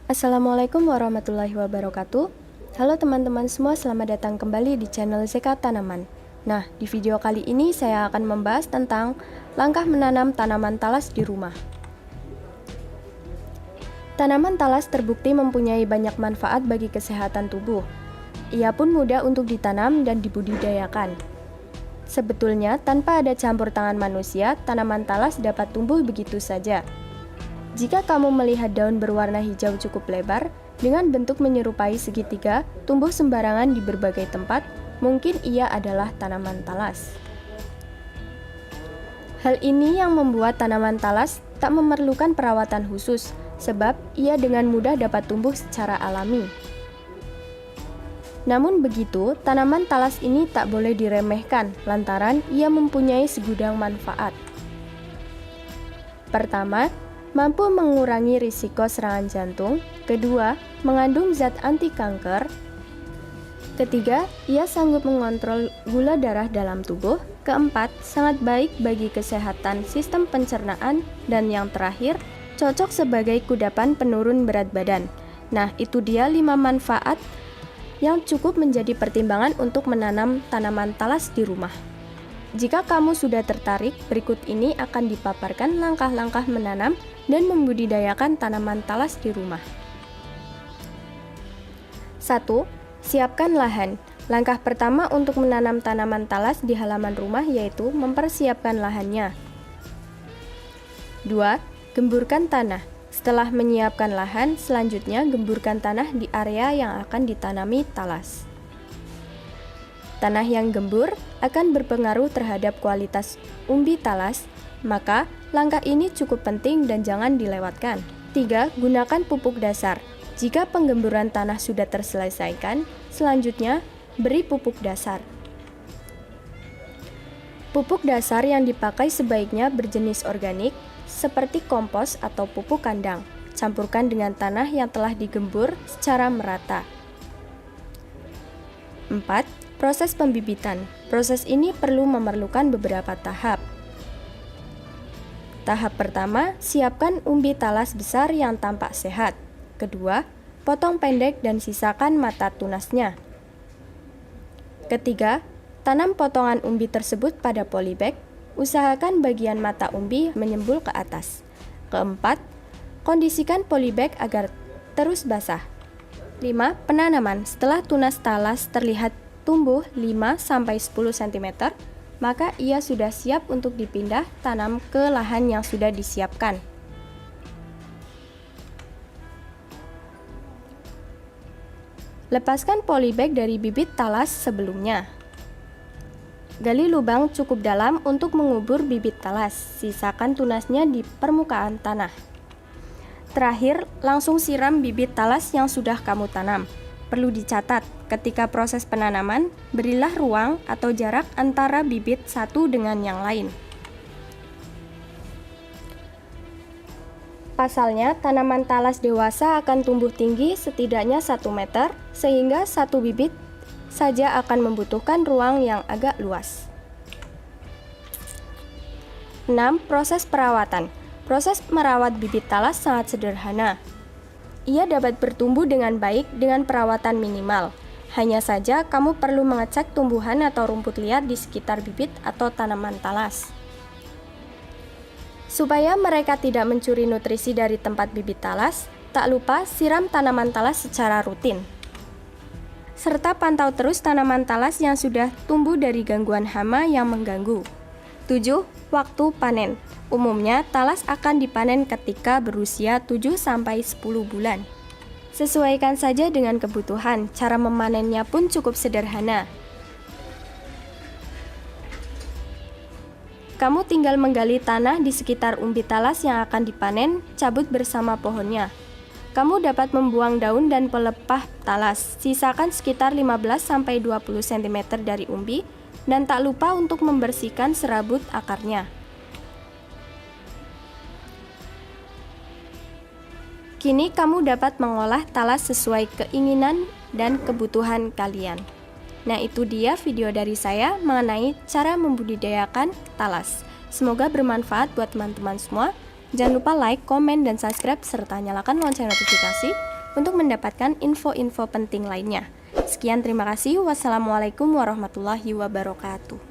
Assalamualaikum warahmatullahi wabarakatuh. Halo teman-teman semua, selamat datang kembali di channel Zekat Tanaman. Nah, di video kali ini saya akan membahas tentang langkah menanam tanaman talas di rumah. Tanaman talas terbukti mempunyai banyak manfaat bagi kesehatan tubuh. Ia pun mudah untuk ditanam dan dibudidayakan. Sebetulnya, tanpa ada campur tangan manusia, tanaman talas dapat tumbuh begitu saja. Jika kamu melihat daun berwarna hijau cukup lebar, dengan bentuk menyerupai segitiga, tumbuh sembarangan di berbagai tempat, mungkin ia adalah tanaman talas. Hal ini yang membuat tanaman talas tak memerlukan perawatan khusus, sebab ia dengan mudah dapat tumbuh secara alami. Namun begitu, tanaman talas ini tak boleh diremehkan, lantaran ia mempunyai segudang manfaat. Pertama, mampu mengurangi risiko serangan jantung. Kedua, mengandung zat anti kanker. Ketiga, ia sanggup mengontrol gula darah dalam tubuh. Keempat, sangat baik bagi kesehatan sistem pencernaan. Dan yang terakhir, cocok sebagai kudapan penurun berat badan. Nah, itu dia 5 manfaat yang cukup menjadi pertimbangan untuk menanam tanaman talas di rumah. Jika kamu sudah tertarik, berikut ini akan dipaparkan langkah-langkah menanam dan membudidayakan tanaman talas di rumah. 1. Siapkan lahan. Langkah pertama untuk menanam tanaman talas di halaman rumah yaitu mempersiapkan lahannya. 2. Gemburkan tanah. Setelah menyiapkan lahan, selanjutnya gemburkan tanah di area yang akan ditanami talas. Tanah yang gembur akan berpengaruh terhadap kualitas umbi talas, maka langkah ini cukup penting dan jangan dilewatkan. 3. Gunakan pupuk dasar. Jika penggemburan tanah sudah terselesaikan, selanjutnya beri pupuk dasar. Pupuk dasar yang dipakai sebaiknya berjenis organik, seperti kompos atau pupuk kandang. Campurkan dengan tanah yang telah digembur secara merata. 4. Proses pembibitan. Proses ini memerlukan beberapa tahap. Tahap pertama, siapkan umbi talas besar yang tampak sehat. Kedua, potong pendek dan sisakan mata tunasnya. Ketiga, tanam potongan umbi tersebut pada polybag. Usahakan bagian mata umbi menyembul ke atas. Keempat, kondisikan polybag agar terus basah. 5. Penanaman. Setelah tunas talas terlihat tumbuh 5-10 cm, maka ia sudah siap untuk dipindah tanam ke lahan yang sudah disiapkan. Lepaskan polybag dari bibit talas sebelumnya. Gali lubang cukup dalam untuk mengubur bibit talas, sisakan tunasnya di permukaan tanah. Terakhir, langsung siram bibit talas yang sudah kamu tanam. Perlu dicatat, ketika proses penanaman, berilah ruang atau jarak antara bibit satu dengan yang lain. Pasalnya, tanaman talas dewasa akan tumbuh tinggi setidaknya 1 meter, sehingga satu bibit saja akan membutuhkan ruang yang agak luas. 6. Proses perawatan. Proses merawat bibit talas sangat sederhana. Ia dapat bertumbuh dengan baik dengan perawatan minimal. Hanya saja kamu perlu mengecek tumbuhan atau rumput liar di sekitar bibit atau tanaman talas. Supaya mereka tidak mencuri nutrisi dari tempat bibit talas, tak lupa siram tanaman talas secara rutin. Serta pantau terus tanaman talas yang sudah tumbuh dari gangguan hama yang mengganggu. 7. Waktu panen. Umumnya, talas akan dipanen ketika berusia 7-10 bulan. Sesuaikan saja dengan kebutuhan, cara memanennya pun cukup sederhana. Kamu tinggal menggali tanah di sekitar umbi talas yang akan dipanen, cabut bersama pohonnya. Kamu dapat membuang daun dan pelepah talas, sisakan sekitar 15-20 cm dari umbi, dan tak lupa untuk membersihkan serabut akarnya. Kini kamu dapat mengolah talas sesuai keinginan dan kebutuhan kalian. Nah, itu dia video dari saya mengenai cara membudidayakan talas. Semoga bermanfaat buat teman-teman semua. Jangan lupa like, komen, dan subscribe, serta nyalakan lonceng notifikasi untuk mendapatkan info-info penting lainnya. Sekian, terima kasih. Wassalamualaikum warahmatullahi wabarakatuh.